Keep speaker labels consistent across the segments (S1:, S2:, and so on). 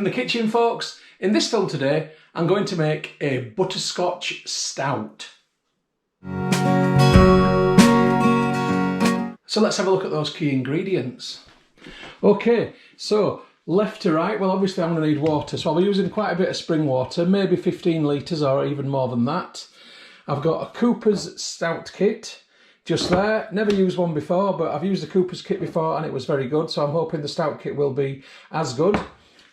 S1: in the kitchen, folks. In this film today, I'm going to make a butterscotch stout. So let's have a look at those key ingredients. Okay, so left to right, well obviously I'm going to need water, so I'll be using quite a bit of spring water, maybe 15 litres or even more than that. I've got a Cooper's stout kit, just there. Never used one before, but I've used the Cooper's kit before and it was very good, so I'm hoping the stout kit will be as good.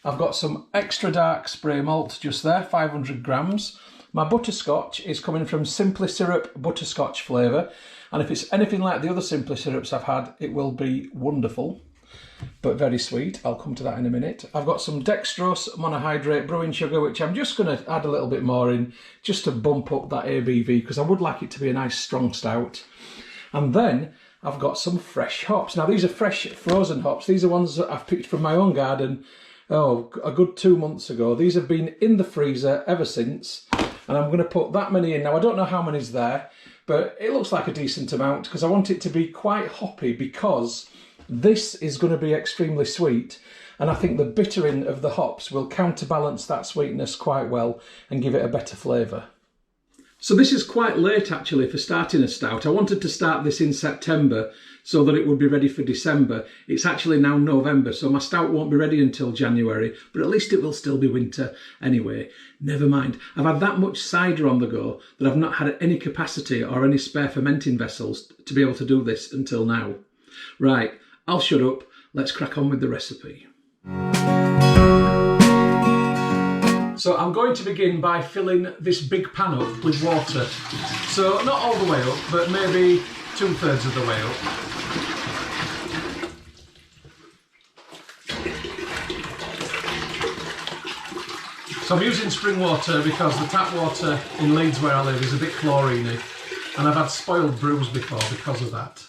S1: I've got some extra dark spray malt just there, 500 grams. My butterscotch is coming from Simply Syrup Butterscotch flavour, and if it's anything like the other Simply Syrups I've had, it will be wonderful, but very sweet. I'll come to that in a minute. I've got some dextrose monohydrate brewing sugar, which I'm just going to add a little bit more in, just to bump up that ABV, because I would like it to be a nice strong stout. And then I've got some fresh hops. Now these are fresh frozen hops. These are ones that I've picked from my own garden, a good 2 months ago. These have been in the freezer ever since, and I'm going to put that many in. Now I don't know how many's there, but it looks like a decent amount because I want it to be quite hoppy, because this is going to be extremely sweet, and I think the bittering of the hops will counterbalance that sweetness quite well and give it a better flavour. So this is quite late actually for starting a stout. I wanted to start this in September so that it would be ready for December. It's actually now November, so my stout won't be ready until January, but at least it will still be winter anyway. Never mind. I've had that much cider on the go that I've not had any capacity or any spare fermenting vessels to be able to do this until now. Right, I'll shut up. Let's crack on with the recipe. So I'm going to begin by filling this big pan up with water. So not all the way up, but maybe 2/3 of the way up. So I'm using spring water because the tap water in Leeds where I live is a bit chlorine-y, and I've had spoiled brews before because of that.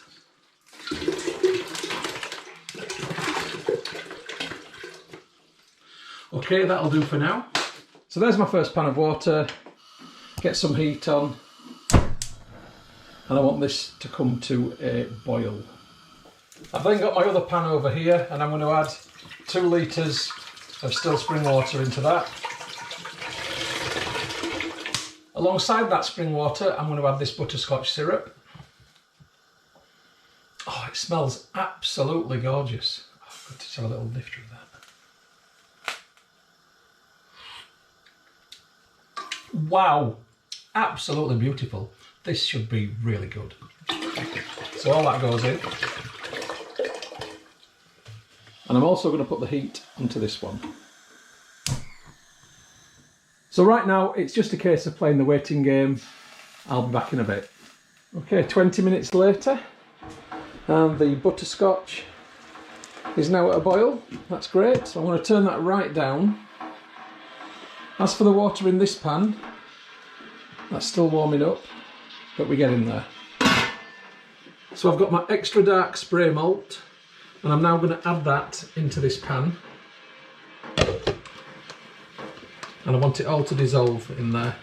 S1: Okay, that'll do for now. So there's my first pan of water. Get some heat on, and I want this to come to a boil. I've then got my other pan over here, and I'm going to add 2 litres of still spring water into that. Alongside that spring water, I'm going to add this butterscotch syrup. Oh, it smells absolutely gorgeous. Oh, I've got to have a little lift of that. Wow, absolutely beautiful. This should be really good. So all that goes in. And I'm also going to put the heat onto this one. So right now it's just a case of playing the waiting game. I'll be back in a bit. Okay, 20 minutes later, and the butterscotch is now at a boil. That's great. So I'm going to turn that right down. As for the water in this pan, that's still warming up, but we get in there. So I've got my extra dark spray malt, and I'm now going to add that into this pan. And I want it all to dissolve in there.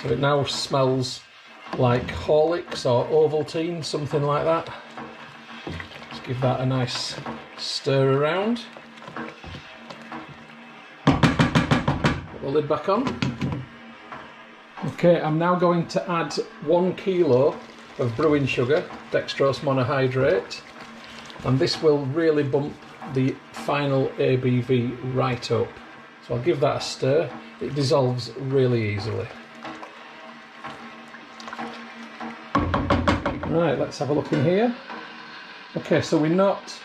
S1: So it now smells like Horlicks or Ovaltine, something like that. Just give that a nice stir around. Put the lid back on. Okay, I'm now going to add 1 kilo of brewing sugar, dextrose monohydrate, and this will really bump the final ABV right up. So I'll give that a stir. It dissolves really easily. Right, let's have a look in here. Okay, so we're not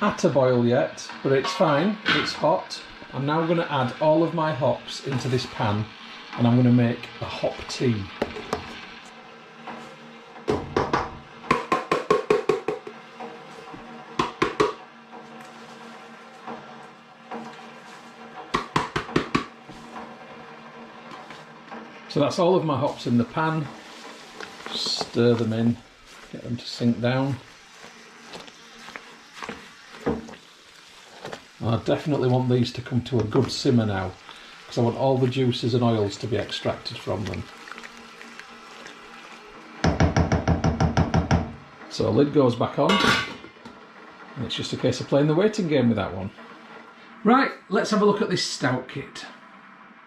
S1: at a boil yet, but it's fine, it's hot. I'm now going to add all of my hops into this pan, and I'm going to make a hop tea. So that's all of my hops in the pan. Stir them in, get them to sink down. I definitely want these to come to a good simmer now, because I want all the juices and oils to be extracted from them. So lid goes back on. And it's just a case of playing the waiting game with that one. Right, let's have a look at this stout kit.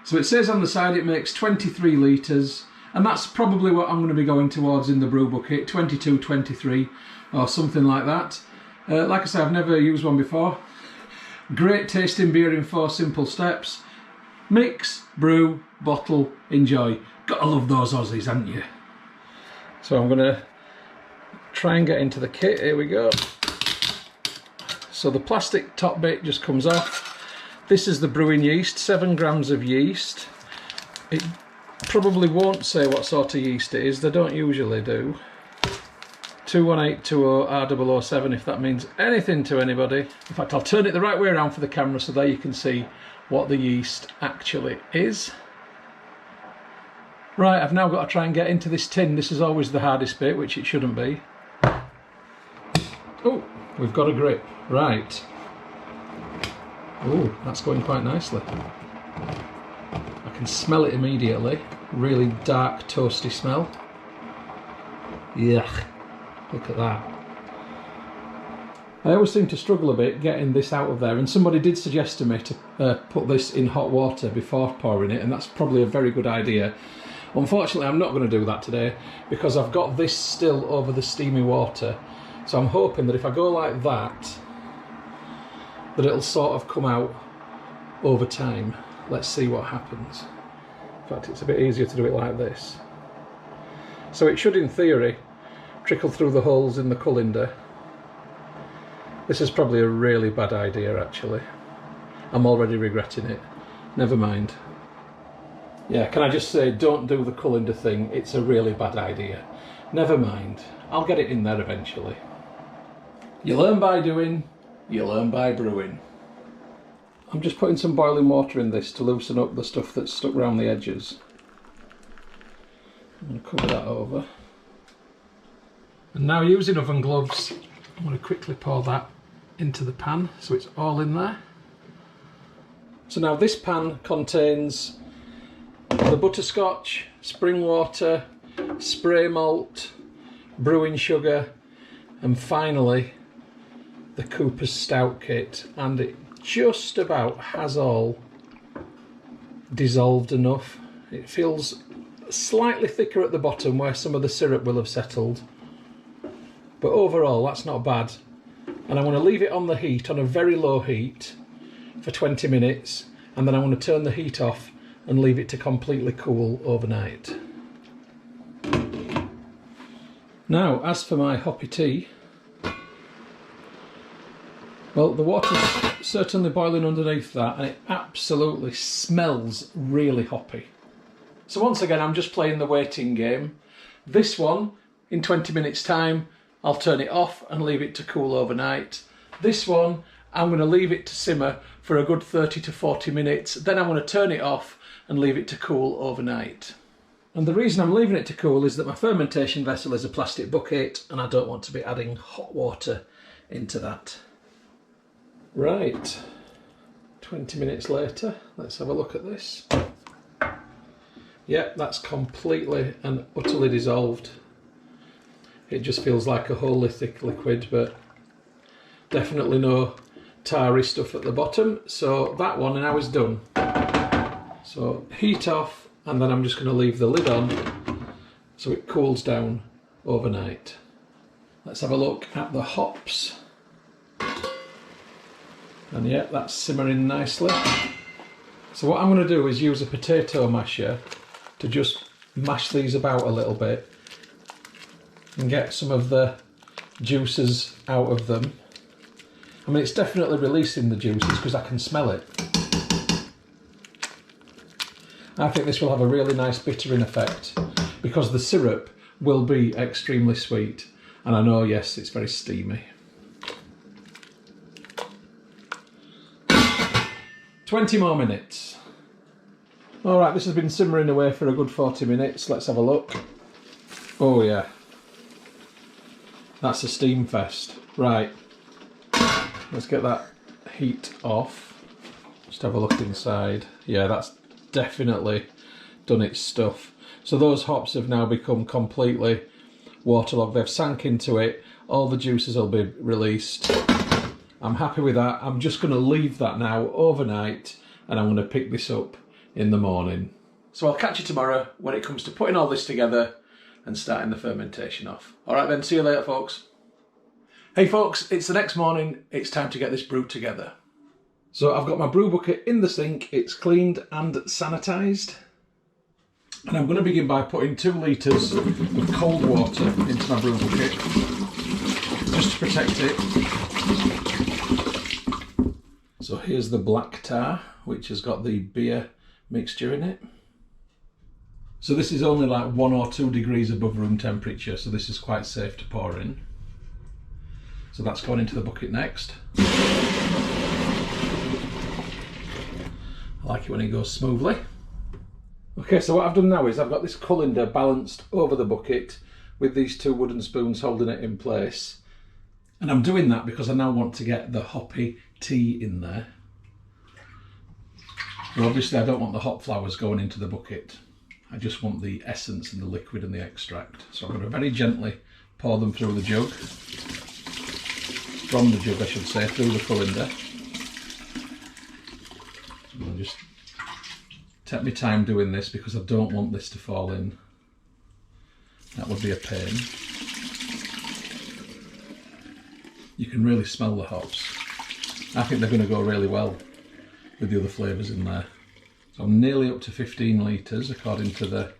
S1: So it says on the side it makes 23 litres, and that's probably what I'm going to be going towards in the brew bucket, 22, 23 or something like that. Like I say, I've never used one before. Great tasting beer in 4 simple steps. Mix, brew, bottle, enjoy. Gotta love those Aussies, haven't you? So I'm going to try and get into the kit. Here we go. So the plastic top bit just comes off. This is the brewing yeast, 7 grams of yeast. It probably won't say what sort of yeast it is, they don't usually do. 21820R007, if that means anything to anybody. In fact, I'll turn it the right way around for the camera so there you can see what the yeast actually is. Right, I've now got to try and get into this tin. This is always the hardest bit, which it shouldn't be. Oh, we've got a grip. Right. Oh, that's going quite nicely. I can smell it immediately. Really dark, toasty smell. Yuck. Look at that. I always seem to struggle a bit getting this out of there, and somebody did suggest to me to put this in hot water before pouring it, and that's probably a very good idea. Unfortunately, I'm not going to do that today because I've got this still over the steamy water, so I'm hoping that if I go like that it'll sort of come out over time. Let's see what happens. In fact, it's a bit easier to do it like this. So it should, in theory, trickle through the holes in the colander. This is probably a really bad idea, actually. I'm already regretting it. Never mind. Yeah, can I just say, don't do the colander thing. It's a really bad idea. Never mind. I'll get it in there eventually. You learn by doing, you learn by brewing. I'm just putting some boiling water in this to loosen up the stuff that's stuck around the edges. I'm going to cover that over. And now, using oven gloves, I'm going to quickly pour that into the pan so it's all in there. So now this pan contains the butterscotch, spring water, spray malt, brewing sugar, and finally the Cooper's Stout kit, and it just about has all dissolved enough. It feels slightly thicker at the bottom where some of the syrup will have settled, but overall that's not bad. And I want to leave it on the heat, on a very low heat, for 20 minutes, and then I want to turn the heat off and leave it to completely cool overnight. Now, as for my hoppy tea, well, the water's certainly boiling underneath that, and it absolutely smells really hoppy. So once again, I'm just playing the waiting game. This one, in 20 minutes time, I'll turn it off and leave it to cool overnight. This one, I'm going to leave it to simmer for a good 30 to 40 minutes. Then I'm going to turn it off and leave it to cool overnight. And the reason I'm leaving it to cool is that my fermentation vessel is a plastic bucket and I don't want to be adding hot water into that. Right, 20 minutes later, let's have a look at this. Yep, that's completely and utterly dissolved. It just feels like a wholly thick liquid, but definitely no tarry stuff at the bottom. So that one now is done. So heat off, and then I'm just going to leave the lid on so it cools down overnight. Let's have a look at the hops. And yeah, that's simmering nicely. So what I'm going to do is use a potato masher to just mash these about a little bit and get some of the juices out of them. I mean, it's definitely releasing the juices because I can smell it. I think this will have a really nice bittering effect because the syrup will be extremely sweet. And I know, yes, it's very steamy. 20 more minutes. All right, this has been simmering away for a good 40 minutes. Let's have a look. Oh yeah, that's a steam fest. Right, let's get that heat off. Just have a look inside. Yeah, that's definitely done its stuff. So those hops have now become completely waterlogged. They've sank into it. All the juices will be released. I'm happy with that. I'm just going to leave that now overnight, and I'm going to pick this up in the morning. So I'll catch you tomorrow when it comes to putting all this together and starting the fermentation off. All right then, see you later, folks. Hey folks, it's the next morning. It's time to get this brew together. So I've got my brew bucket in the sink. It's cleaned and sanitised. And I'm going to begin by putting 2 litres of cold water into my brew bucket, just to protect it. So here's the black tar, which has got the beer mixture in it. So this is only like 1 or 2 degrees above room temperature, so this is quite safe to pour in. So that's going into the bucket next. I like it when it goes smoothly. Okay, so what I've done now is I've got this colander balanced over the bucket with these 2 wooden spoons holding it in place. And I'm doing that because I now want to get the hoppy tea in there. And obviously I don't want the hop flowers going into the bucket. I just want the essence and the liquid and the extract. So I'm going to very gently pour them through the jug. From the jug, I should say, through the colander. I'll just take my time doing this because I don't want this to fall in. That would be a pain. You can really smell the hops. I think they're going to go really well with the other flavours in there. So I'm nearly up to 15 litres according to the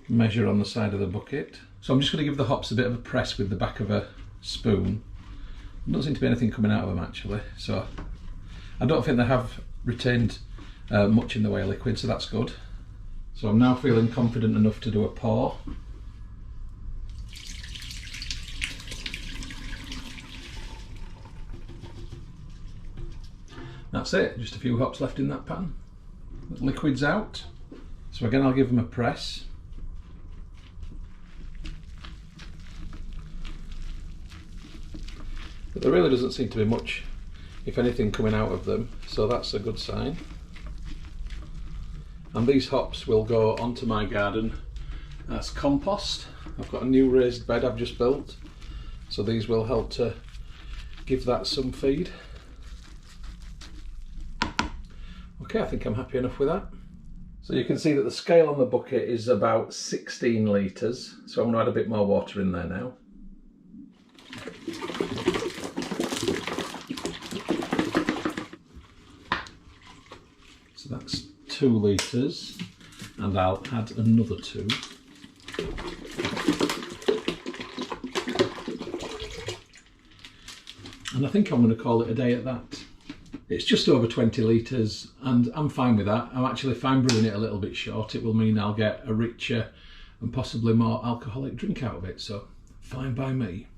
S1: measure on the side of the bucket. So I'm just going to give the hops a bit of a press with the back of a spoon. There doesn't seem to be anything coming out of them actually, so I don't think they have retained much in the way of liquid, so that's good. So I'm now feeling confident enough to do a pour. That's it, just a few hops left in that pan. The liquid's out. So again, I'll give them a press. But there really doesn't seem to be much, if anything, coming out of them, so that's a good sign. And these hops will go onto my garden as compost. I've got a new raised bed I've just built, so these will help to give that some feed. Okay, I think I'm happy enough with that. So you can see that the scale on the bucket is about 16 litres, so I'm going to add a bit more water in there now. So that's 2 litres, and I'll add another 2. And I think I'm going to call it a day at that. It's just over 20 litres and I'm fine with that. I'm actually fine brewing it a little bit short. It will mean I'll get a richer and possibly more alcoholic drink out of it, so fine by me.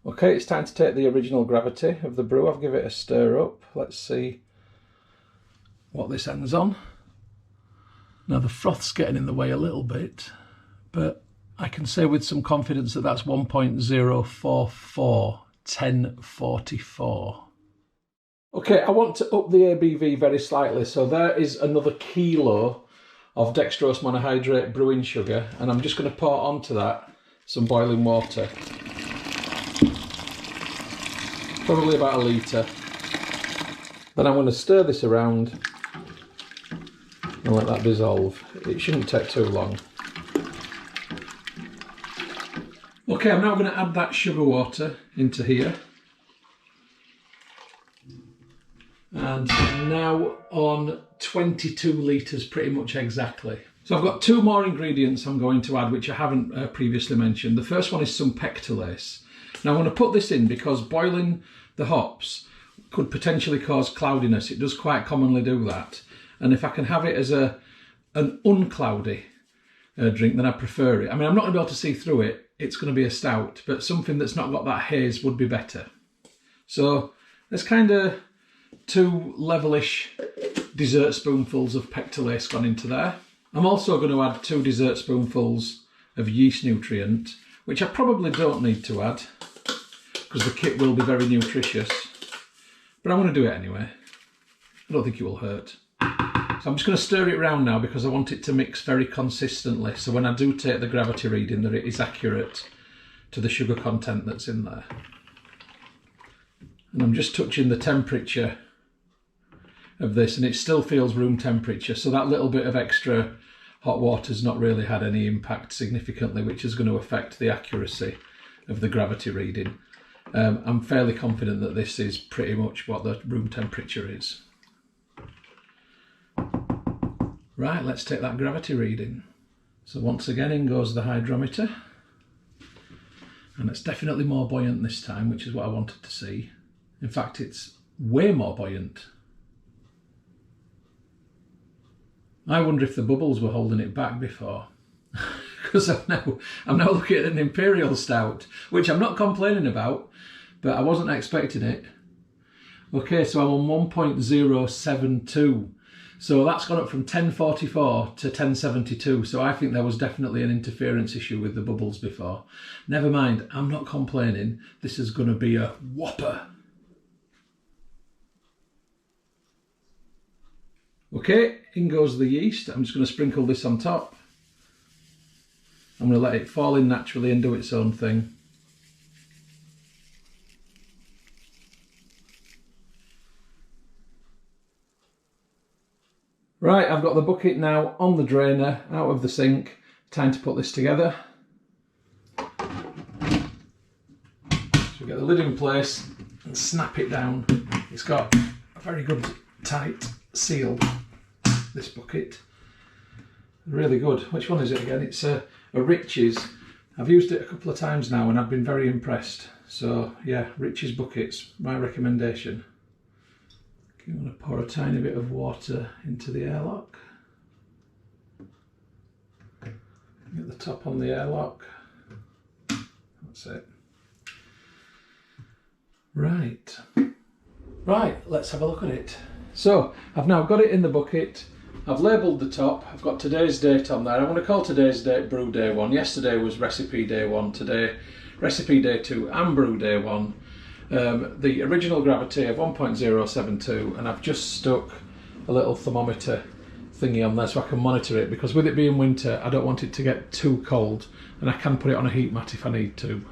S1: Okay, it's time to take the original gravity of the brew. I'll give it a stir up. Let's see what this ends on. Now the froth's getting in the way a little bit, but I can say with some confidence that that's 1.044, 1044. Okay, I want to up the ABV very slightly, so there is another kilo of dextrose monohydrate brewing sugar, and I'm just going to pour onto that some boiling water. Probably about a litre. Then I'm going to stir this around and let that dissolve. It shouldn't take too long. Okay, I'm now going to add that sugar water into here. And now on 22 litres pretty much exactly. So I've got 2 more ingredients I'm going to add which I haven't previously mentioned. The first one is some Pectolase. Now I'm going to put this in because boiling the hops could potentially cause cloudiness. It does quite commonly do that. And if I can have it as an uncloudy drink, then I prefer it. I mean, I'm not going to be able to see through it. It's going to be a stout, but something that's not got that haze would be better. So there's kind of 2 levelish dessert spoonfuls of Pectolase gone into there. I'm also going to add 2 dessert spoonfuls of yeast nutrient, which I probably don't need to add because the kit will be very nutritious, but I'm going to do it anyway. I don't think it will hurt. So I'm just going to stir it around now because I want it to mix very consistently, so when I do take the gravity reading that it is accurate to the sugar content that's in there. And I'm just touching the temperature of this, and it still feels room temperature. So that little bit of extra hot water's not really had any impact significantly, which is going to affect the accuracy of the gravity reading. I'm fairly confident that this is pretty much what the room temperature is. Right, let's take that gravity reading. So once again, in goes the hydrometer. And it's definitely more buoyant this time, which is what I wanted to see. In fact, it's way more buoyant. I wonder if the bubbles were holding it back before. Because I'm now looking at an Imperial Stout, which I'm not complaining about, but I wasn't expecting it. Okay, so I'm on 1.072. So that's gone up from 1044 to 1072. So I think there was definitely an interference issue with the bubbles before. Never mind, I'm not complaining. This is going to be a whopper. Okay, in goes the yeast. I'm just going to sprinkle this on top. I'm going to let it fall in naturally and do its own thing. Right, I've got the bucket now on the drainer, out of the sink. Time to put this together. So we get the lid in place and snap it down. It's got a very good tight seal, this bucket. Really good. Which one is it again? It's a Rich's. I've used it a couple of times now and I've been very impressed. So yeah, Rich's buckets, my recommendation. I'm going to pour a tiny bit of water into the airlock. Get the top on the airlock. That's it. Right, let's have a look at it. So I've now got it in the bucket. I've labelled the top. I've got today's date on there. I want to call today's date brew day 1. Yesterday was recipe day 1. Today recipe day 2 and brew day 1. The original gravity of 1.072, and I've just stuck a little thermometer thingy on there so I can monitor it, because with it being winter I don't want it to get too cold, and I can put it on a heat mat if I need to.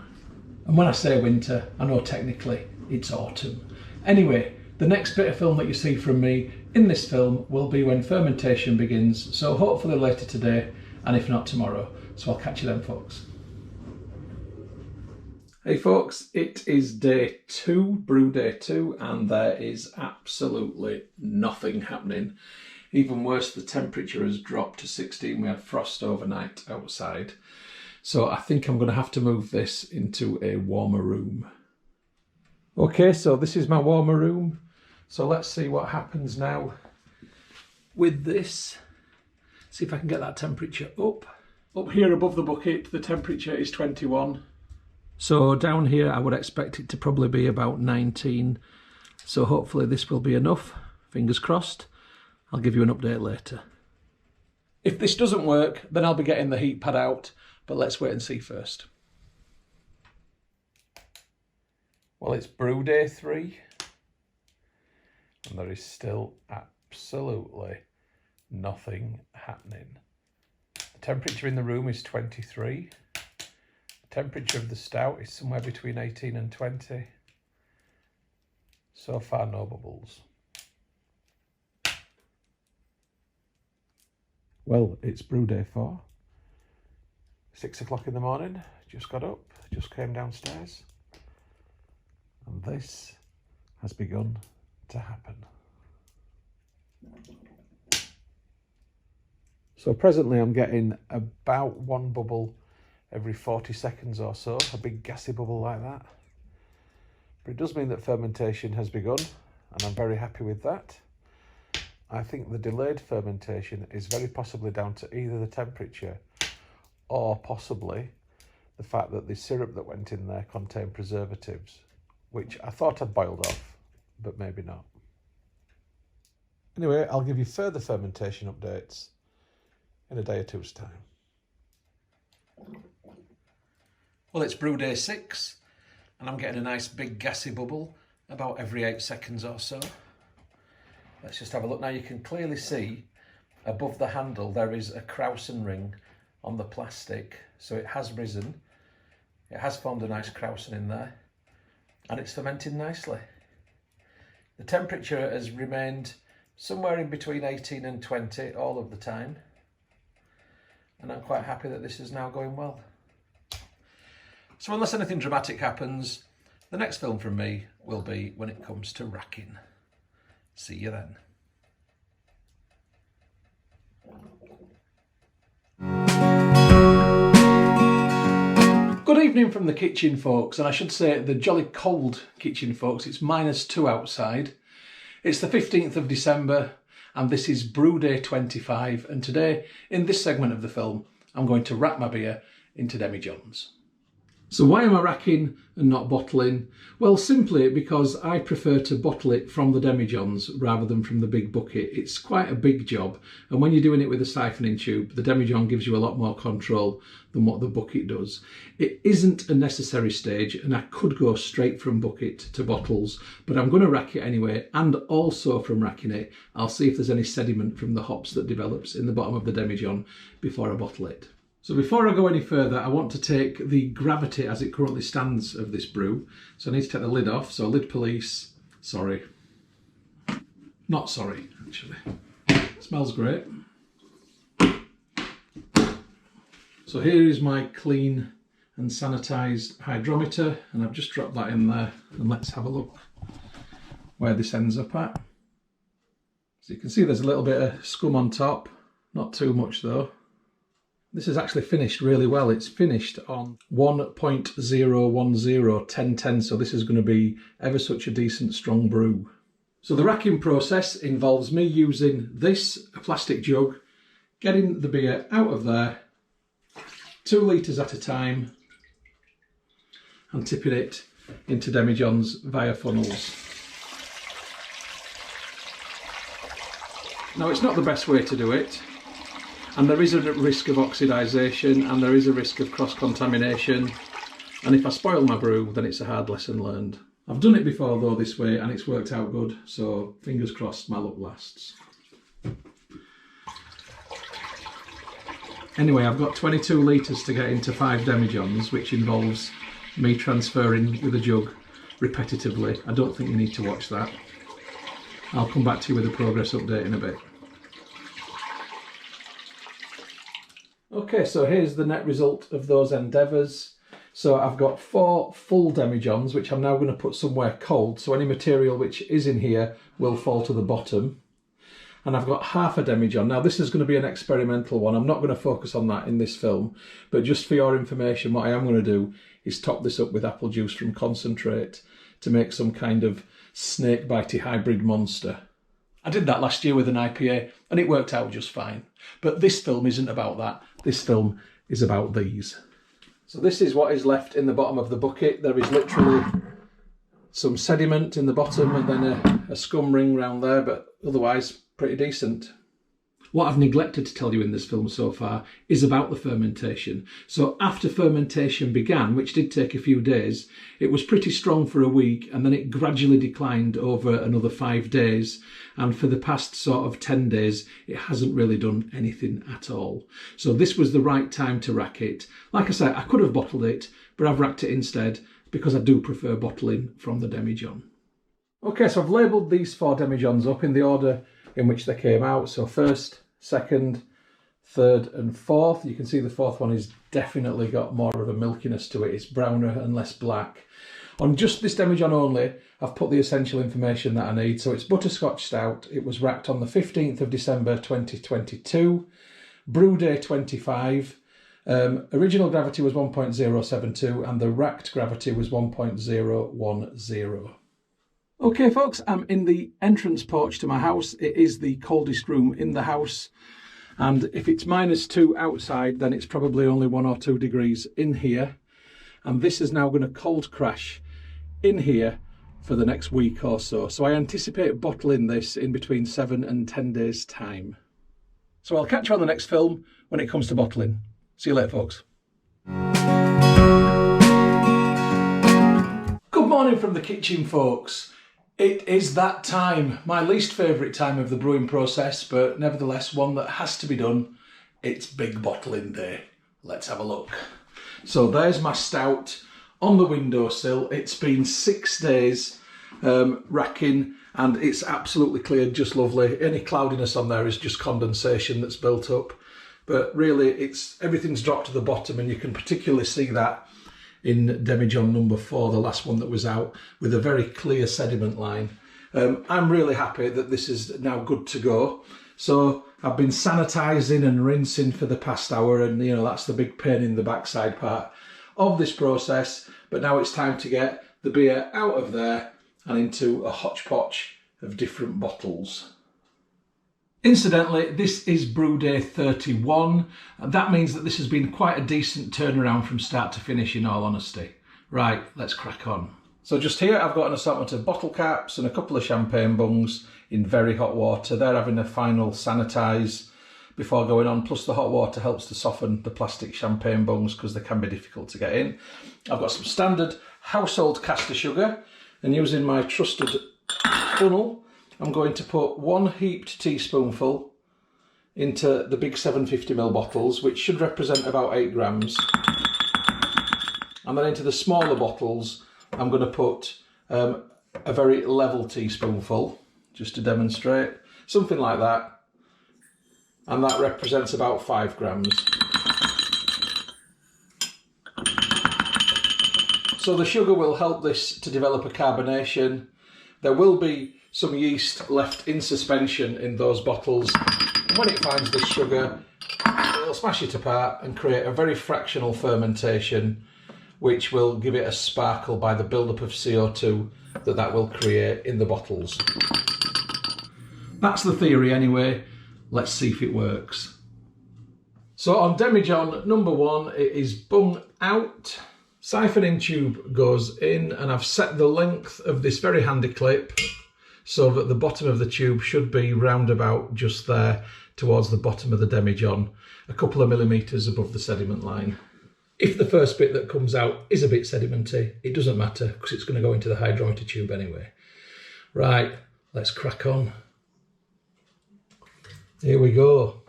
S1: And when I say winter, I know technically it's autumn. Anyway, the next bit of film that you see from me in this film will be when fermentation begins, so hopefully later today, and if not tomorrow. So I'll catch you then, folks. Hey folks, it is day 2, brew day 2, and there is absolutely nothing happening. Even worse, the temperature has dropped to 16. We had frost overnight outside. So I think I'm going to have to move this into a warmer room. Okay, so this is my warmer room. So let's see what happens now with this. See if I can get that temperature up. Up here above the bucket, the temperature is 21. So down here I would expect it to probably be about 19. So hopefully this will be enough. Fingers crossed. I'll give you an update later. If this doesn't work, then I'll be getting the heat pad out, but let's wait and see first. Well, it's brew day 3 and there is still absolutely nothing happening. The temperature in the room is 23. Temperature of the stout is somewhere between 18 and 20. So far, no bubbles. Well, it's brew day 4. 6 o'clock in the morning, just got up, just came downstairs. And this has begun to happen. So presently I'm getting about 1 bubble every 40 seconds or so, a big gassy bubble like that. But it does mean that fermentation has begun, and I'm very happy with that. I think the delayed fermentation is very possibly down to either the temperature or possibly the fact that the syrup that went in there contained preservatives, which I thought I'd boiled off, but maybe not. Anyway, I'll give you further fermentation updates in a day or two's time. Well, it's brew day 6 and I'm getting a nice big gassy bubble about every 8 seconds or so. Let's just have a look. Now you can clearly see above the handle there is a Krausen ring on the plastic, so it has risen. It has formed a nice Krausen in there and it's fermenting nicely. The temperature has remained somewhere in between 18 and 20 all of the time. And I'm quite happy that this is now going well. So unless anything dramatic happens, the next film from me will be when it comes to racking. See you then. Good evening from the kitchen, folks, and I should say the jolly cold kitchen, folks. It's -2 outside. It's the 15th of December and this is Brew Day 25, and today in this segment of the film I'm going to rack my beer into demijohns. So why am I racking and not bottling? Well, simply because I prefer to bottle it from the demijohns rather than from the big bucket. It's quite a big job, and when you're doing it with a siphoning tube, the demijohn gives you a lot more control than what the bucket does. It isn't a necessary stage, and I could go straight from bucket to bottles, but I'm going to rack it anyway, and also from racking it, I'll see if there's any sediment from the hops that develops in the bottom of the demijohn before I bottle it. So before I go any further, I want to take the gravity as it currently stands of this brew. So I need to take the lid off. So lid police, sorry. Not sorry, actually. It smells great. So here is my clean and sanitised hydrometer, and I've just dropped that in there, and let's have a look where this ends up at. So you can see there's a little bit of scum on top, not too much though. This is actually finished really well. It's finished on 1.010 1010, so this is going to be ever such a decent strong brew. So the racking process involves me using this, a plastic jug, getting the beer out of there, 2 litres at a time, and tipping it into demijohns via funnels. Now, it's not the best way to do it, and there is a risk of oxidisation, and there is a risk of cross-contamination, and if I spoil my brew, then it's a hard lesson learned. I've done it before though this way, and it's worked out good, so fingers crossed my luck lasts. Anyway, I've got 22 litres to get into 5 demijohns, which involves me transferring with a jug repetitively. I don't think you need to watch that. I'll come back to you with a progress update in a bit. Okay, so here's the net result of those endeavours. So I've got 4 full demijohns, which I'm now going to put somewhere cold, so any material which is in here will fall to the bottom. And I've got half a demijohn. Now this is going to be an experimental one. I'm not going to focus on that in this film, but just for your information, what I am going to do is top this up with apple juice from concentrate to make some kind of snake-bitey hybrid monster. I did that last year with an IPA and it worked out just fine. But this film isn't about that. This film is about these. So this is what is left in the bottom of the bucket. There is literally some sediment in the bottom and then a scum ring round there, but otherwise pretty decent. What I've neglected to tell you in this film so far is about the fermentation. So after fermentation began, which did take a few days, it was pretty strong for a week and then it gradually declined over another 5 days. And for the past sort of 10 days, it hasn't really done anything at all. So this was the right time to rack it. Like I said, I could have bottled it, but I've racked it instead because I do prefer bottling from the demijohn. Okay, so I've labelled these 4 demijohns up in the order in which they came out. So first, second, third and fourth. You can see the fourth one is definitely got more of a milkiness to it. It's browner and less black. On just this demijohn only, I've put the essential information that I need. So it's Butterscotch Stout. It was racked on the 15th of December 2022. Brew Day 25. Original gravity was 1.072 and the racked gravity was 1.010. Okay folks, I'm in the entrance porch to my house. It is the coldest room in the house, and if it's -2 outside, then it's probably only 1 or 2 degrees in here, and this is now going to cold crash in here for the next week or so. So I anticipate bottling this in between 7 and 10 days time. So I'll catch you on the next film when it comes to bottling. See you later folks. Good morning from the kitchen folks. It is that time, my least favourite time of the brewing process, but nevertheless one that has to be done. It's big bottling day. Let's have a look. So there's my stout on the windowsill. It's been 6 days racking, and it's absolutely clear, just lovely. Any cloudiness on there is just condensation that's built up, but really everything's dropped to the bottom, and you can particularly see that in Demijohn number 4, the last one that was out, with a very clear sediment line. I'm really happy that this is now good to go. So I've been sanitising and rinsing for the past hour, and that's the big pain in the backside part of this process. But now it's time to get the beer out of there and into a hodgepodge of different bottles. Incidentally, this is brew day 31, and that means that this has been quite a decent turnaround from start to finish, in all honesty. Right, let's crack on. So just here I've got an assortment of bottle caps and a couple of champagne bungs in very hot water. They're having a final sanitise before going on, plus the hot water helps to soften the plastic champagne bungs because they can be difficult to get in. I've got some standard household caster sugar, and using my trusted funnel, I'm going to put 1 heaped teaspoonful into the big 750ml bottles, which should represent about 8 grams. And then into the smaller bottles, I'm going to put a very level teaspoonful, just to demonstrate, something like that. And that represents about 5 grams. So the sugar will help this to develop a carbonation. There will be some yeast left in suspension in those bottles. When it finds this sugar, it'll smash it apart and create a very fractional fermentation, which will give it a sparkle by the buildup of CO2 that will create in the bottles. That's the theory anyway. Let's see if it works. So on Demijohn number 1, it is bung out. Siphoning tube goes in, and I've set the length of this very handy clip so that the bottom of the tube should be round about just there towards the bottom of the Demijohn, a couple of millimetres above the sediment line. If the first bit that comes out is a bit sedimenty, it doesn't matter because it's going to go into the hydrometer tube anyway. Right, let's crack on. Here we go.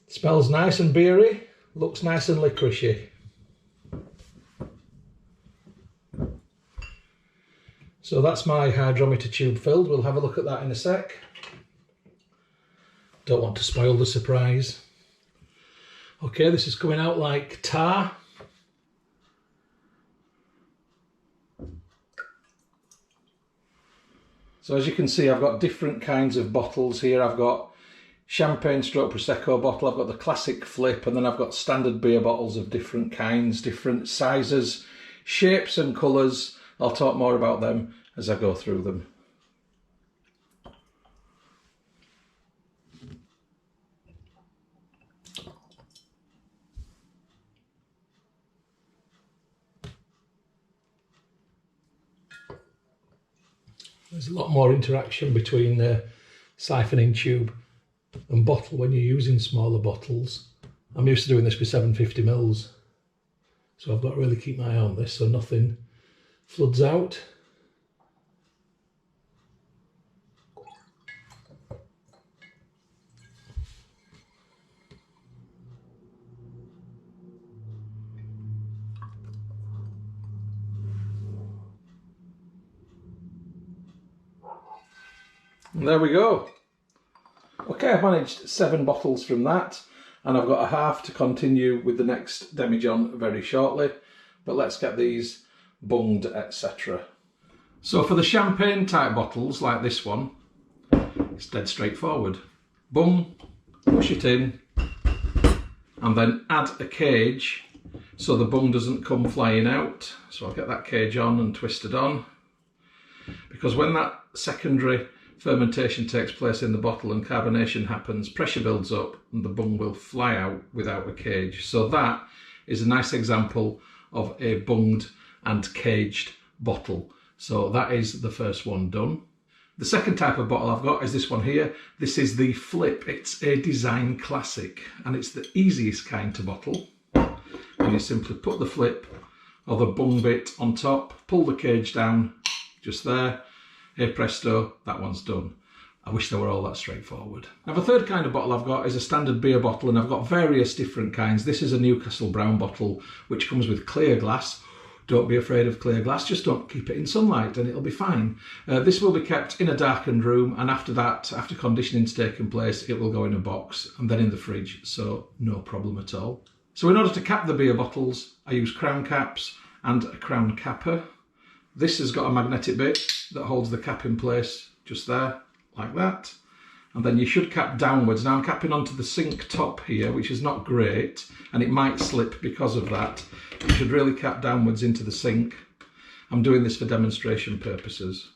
S1: Smells nice and beery, looks nice and licoricey. So that's my hydrometer tube filled. We'll have a look at that in a sec. Don't want to spoil the surprise. Okay, this is coming out like tar. So as you can see, I've got different kinds of bottles here. I've got champagne stroke prosecco bottle, I've got the classic flip, and then I've got standard beer bottles of different kinds, different sizes, shapes and colours. I'll talk more about them as I go through them. There's a lot more interaction between the siphoning tube and bottle when you're using smaller bottles. I'm used to doing this with 750ml, so I've got to really keep my eye on this so nothing floods out. And there we go. Okay, I've managed 7 bottles from that, and I've got a half to continue with the next Demijohn very shortly, but let's get these bunged, etc. So for the champagne type bottles like this one, it's dead straightforward. Bung, push it in, and then add a cage so the bung doesn't come flying out. So I'll get that cage on and twisted on, because when that secondary fermentation takes place in the bottle and carbonation happens, pressure builds up and the bung will fly out without a cage. So that is a nice example of a bunged and caged bottle. So that is the first one done. The second type of bottle I've got is this one here. This is the flip. It's a design classic and it's the easiest kind to bottle. And you simply put the flip or the bung bit on top, pull the cage down just there. Hey presto, that one's done. I wish they were all that straightforward. Now the third kind of bottle I've got is a standard beer bottle, and I've got various different kinds. This is a Newcastle brown bottle which comes with clear glass. Don't be afraid of clear glass, just don't keep it in sunlight and it'll be fine. This will be kept in a darkened room, and after that, after conditioning's taken place, it will go in a box and then in the fridge, so no problem at all. So in order to cap the beer bottles, I use crown caps and a crown capper. This has got a magnetic bit that holds the cap in place just there, like that. And then you should cap downwards. Now I'm capping onto the sink top here, which is not great, and it might slip because of that. You should really cap downwards into the sink. I'm doing this for demonstration purposes.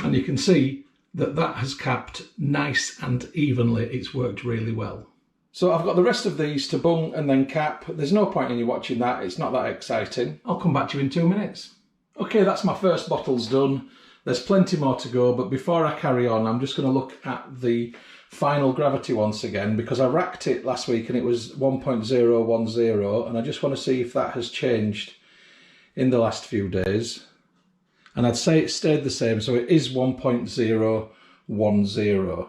S1: And you can see that that has capped nice and evenly. It's worked really well. So I've got the rest of these to bung and then cap. There's no point in you watching that. It's not that exciting. I'll come back to you in 2 minutes. Okay, that's my first bottles done. There's plenty more to go, but before I carry on, I'm just going to look at the final gravity once again, because I racked it last week and it was 1.010, and I just want to see if that has changed in the last few days. And I'd say it stayed the same, so it is 1.010.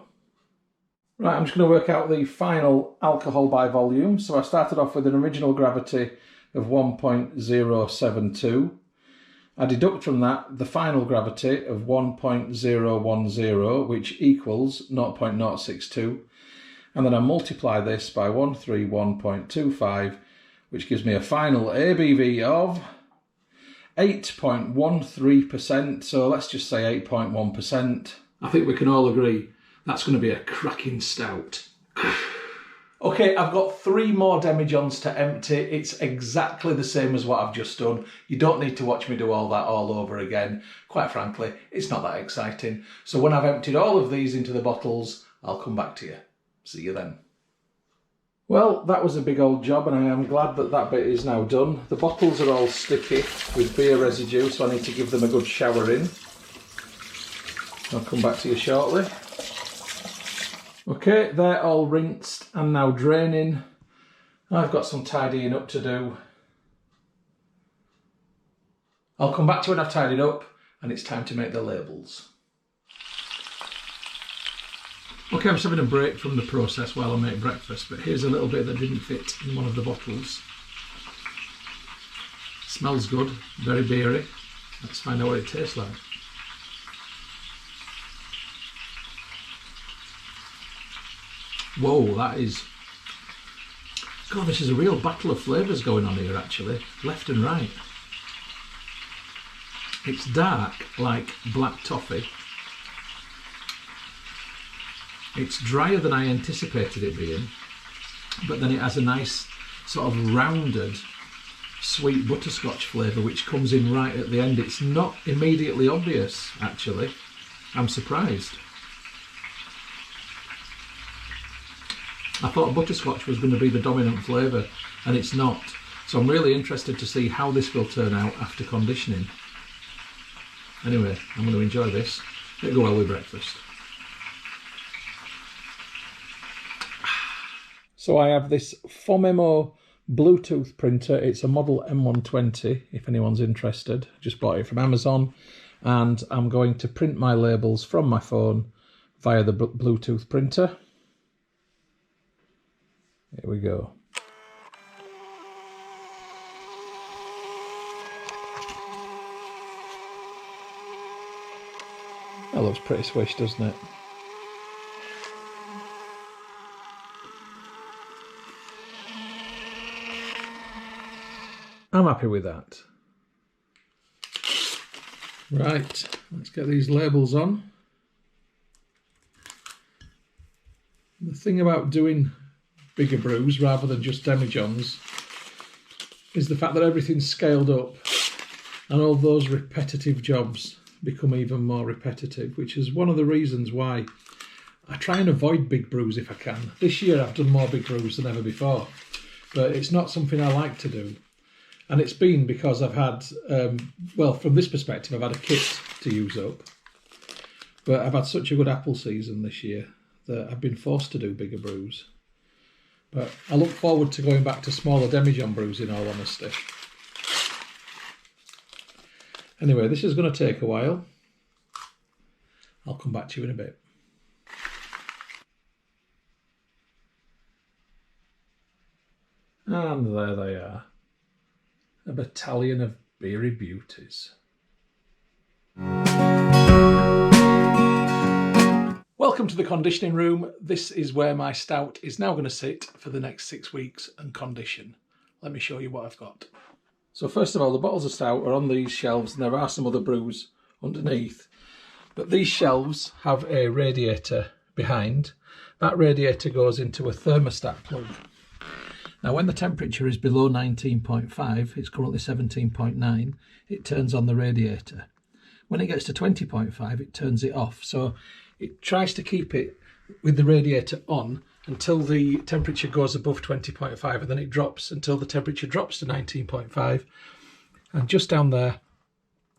S1: Right, I'm just going to work out the final alcohol by volume. So I started off with an original gravity of 1.072. I deduct from that the final gravity of 1.010, which equals 0.062. And then I multiply this by 131.25, which gives me a final ABV of 8.13%. So let's just say 8.1%. I think we can all agree that's going to be a cracking stout. Okay, I've got 3 more demijohns to empty. It's exactly the same as what I've just done. You don't need to watch me do all that all over again. Quite frankly, it's not that exciting. So when I've emptied all of these into the bottles, I'll come back to you. See you then. Well, that was a big old job, and I am glad that that bit is now done. The bottles are all sticky with beer residue, so I need to give them a good shower in. I'll come back to you shortly. Okay, they're all rinsed and now draining. I've got some tidying up to do. I'll come back to when I've tidied up and it's time to make the labels. Okay, I'm just having a break from the process while I make breakfast, but here's a little bit that didn't fit in one of the bottles. Smells good, very beery. Let's find out what it tastes like. Whoa, that is... God, this is a real battle of flavours going on here, actually. Left and right. It's dark, like black toffee. It's drier than I anticipated it being, but then it has a nice sort of rounded, sweet butterscotch flavour which comes in right at the end. It's not immediately obvious, actually. I'm surprised. I thought butterscotch was going to be the dominant flavour, and it's not. So I'm really interested to see how this will turn out after conditioning. Anyway, I'm going to enjoy this. It'll go well with breakfast. So I have this Fomemo Bluetooth printer. It's a model M120, if anyone's interested. Just bought it from Amazon, and I'm going to print my labels from my phone via the Bluetooth printer. Here we go. That looks pretty swish, doesn't it? I'm happy with that. Right, let's get these labels on. The thing about doing bigger brews rather than just demijohns is the fact that everything's scaled up and all those repetitive jobs become even more repetitive, which is one of the reasons why I try and avoid big brews if I can. This year I've done more big brews than ever before, but it's not something I like to do. And it's been because I've had, well, from this perspective, I've had a kit to use up, but I've had such a good apple season this year that I've been forced to do bigger brews. But I look forward to going back to smaller demijohn brews, in all honesty. Anyway, this is going to take a while. I'll come back to you in a bit. And there they are. A battalion of beery beauties. Welcome to the conditioning room. This is where my stout is now going to sit for the next 6 weeks and condition. Let me show you what I've got. So first of all, the bottles of stout are on these shelves, and there are some other brews underneath. But these shelves have a radiator behind. That radiator goes into a thermostat plug. Now when the temperature is below 19.5, it's currently 17.9, it turns on the radiator. When it gets to 20.5, it turns it off. So it tries to keep it with the radiator on until the temperature goes above 20.5, and then it drops until the temperature drops to 19.5. And just down there,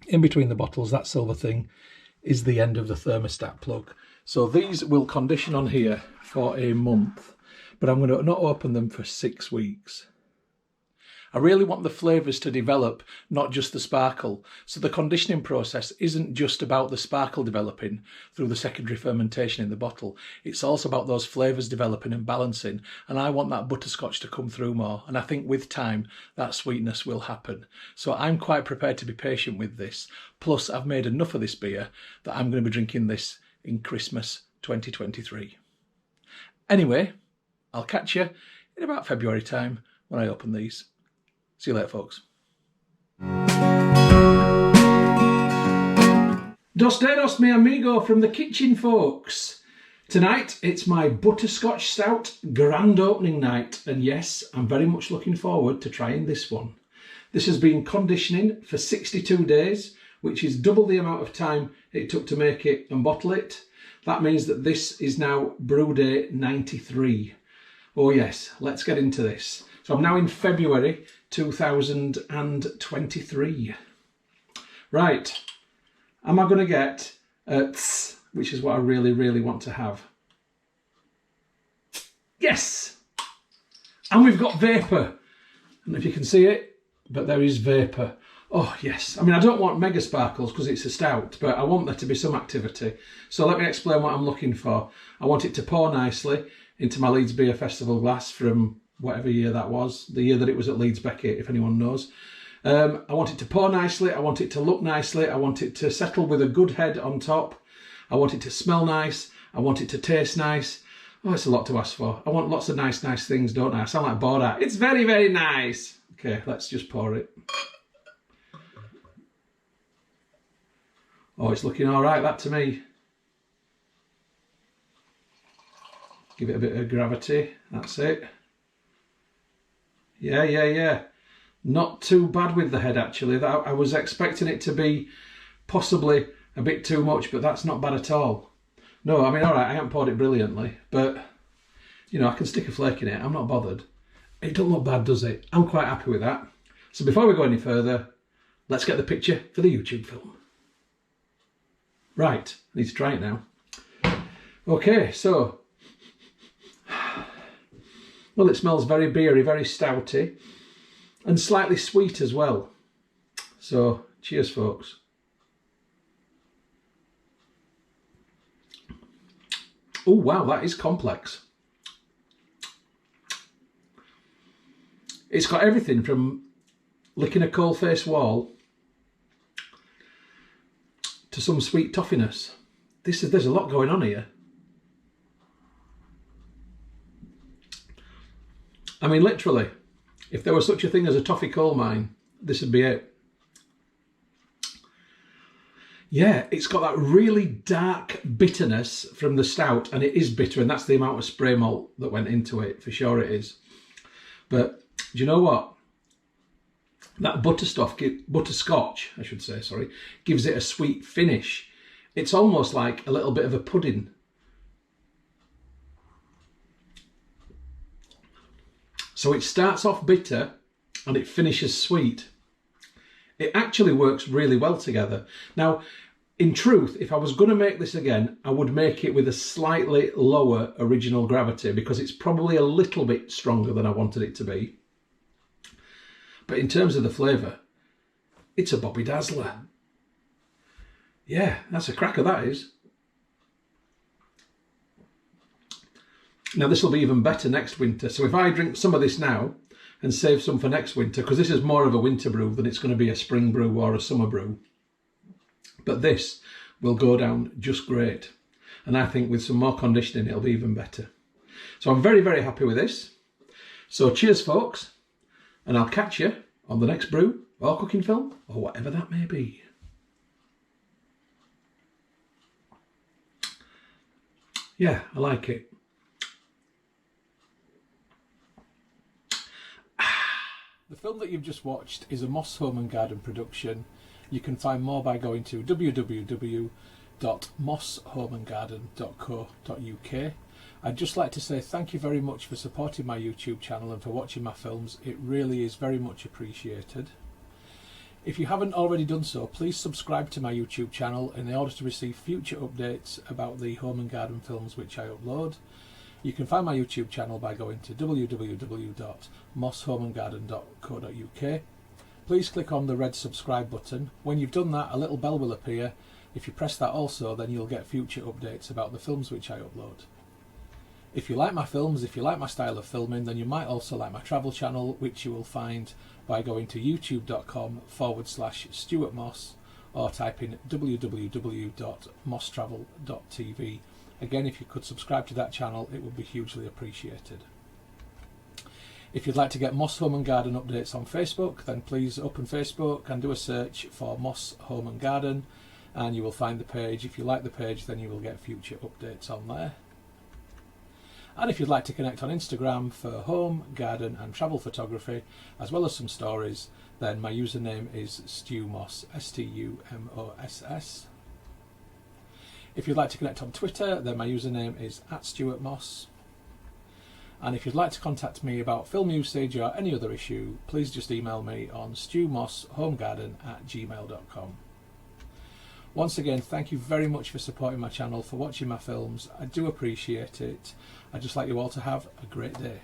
S1: in between the bottles, that silver thing, is the end of the thermostat plug. So these will condition on here for a month. But I'm going to not open them for 6 weeks. I really want the flavours to develop, not just the sparkle. So the conditioning process isn't just about the sparkle developing through the secondary fermentation in the bottle. It's also about those flavours developing and balancing. And I want that butterscotch to come through more. And I think with time, that sweetness will happen. So I'm quite prepared to be patient with this. Plus, I've made enough of this beer that I'm going to be drinking this in Christmas 2023. Anyway, I'll catch you in about February time when I open these. See you later, folks. Dos dedos, mi amigo, from the kitchen, folks. Tonight, it's my Butterscotch Stout grand opening night. And yes, I'm very much looking forward to trying this one. This has been conditioning for 62 days, which is double the amount of time it took to make it and bottle it. That means that this is now brew day 93. Oh yes, let's get into this. So I'm now in February 2023. Right, am I going to get tss, which is what I really, really want to have? Yes! And we've got vapour. I don't know if you can see it, but there is vapour. Oh yes, I mean I don't want mega sparkles because it's a stout, but I want there to be some activity. So let me explain what I'm looking for. I want it to pour nicely into my Leeds Beer Festival glass from whatever year that was, the year that it was at Leeds Beckett, if anyone knows. I want it to pour nicely, I want it to look nicely, I want it to settle with a good head on top, I want it to smell nice, I want it to taste nice. Oh, it's a lot to ask for. I want lots of nice things, don't I? I sound like Borat. It's very, very nice. Okay, let's just pour it. Oh, it's looking all right, that to me. Give it a bit of gravity, that's it. Yeah. Not too bad with the head, actually. I was expecting it to be possibly a bit too much, but that's not bad at all. No, I mean, all right, I haven't poured it brilliantly, but, you know, I can stick a flake in it. I'm not bothered. It don't look bad, does it? I'm quite happy with that. So before we go any further, let's get the picture for the YouTube film. Right, I need to try it now. Okay, so... Well, it smells very beery, very stouty, and slightly sweet as well. So, cheers, folks. Oh, wow, that is complex. It's got everything from licking a coal-face wall to some sweet toffiness. There's a lot going on here. I mean, literally, if there was such a thing as a toffee coal mine, this would be it. Yeah, it's got that really dark bitterness from the stout, and it is bitter, and that's the amount of spray malt that went into it, for sure it is. But do you know what? That butterscotch, I should say, sorry, gives it a sweet finish. It's almost like a little bit of a pudding. So it starts off bitter and it finishes sweet. It actually works really well together. Now, in truth, if I was going to make this again, I would make it with a slightly lower original gravity because it's probably a little bit stronger than I wanted it to be. But in terms of the flavour, it's a Bobby Dazzler. Yeah, that's a cracker, that is. Now this will be even better next winter. So if I drink some of this now, and save some for next winter, because this is more of a winter brew than it's going to be a spring brew or a summer brew. But this will go down just great. And I think with some more conditioning, it'll be even better. So I'm very, very happy with this. So cheers, folks. And I'll catch you on the next brew or cooking film or whatever that may be. Yeah, I like it. The film that you've just watched is a Moss Home and Garden production. You can find more by going to www.mosshomeandgarden.co.uk. I'd just like to say thank you very much for supporting my YouTube channel and for watching my films. It really is very much appreciated. If you haven't already done so, please subscribe to my YouTube channel in order to receive future updates about the home and garden films which I upload. You can find my YouTube channel by going to www.mosshomeandgarden.co.uk. Please click on the red subscribe button. When you've done that, a little bell will appear. If you press that also, then you'll get future updates about the films which I upload. If you like my films, if you like my style of filming, then you might also like my travel channel, which you will find by going to youtube.com/Stuart Moss or type in www.mosstravel.tv. Again, if you could subscribe to that channel, it would be hugely appreciated. If you'd like to get Moss Home and Garden updates on Facebook, then please open Facebook and do a search for Moss Home and Garden, and you will find the page. If you like the page, then you will get future updates on there. And if you'd like to connect on Instagram for home, garden and travel photography, as well as some stories, then my username is StuMoss, STUMOSS. If you'd like to connect on Twitter, then my username is @StuartMoss. And if you'd like to contact me about film usage or any other issue, please just email me on stewmosshomegarden@gmail.com. Once again, thank you very much for supporting my channel, for watching my films. I do appreciate it. I'd just like you all to have a great day.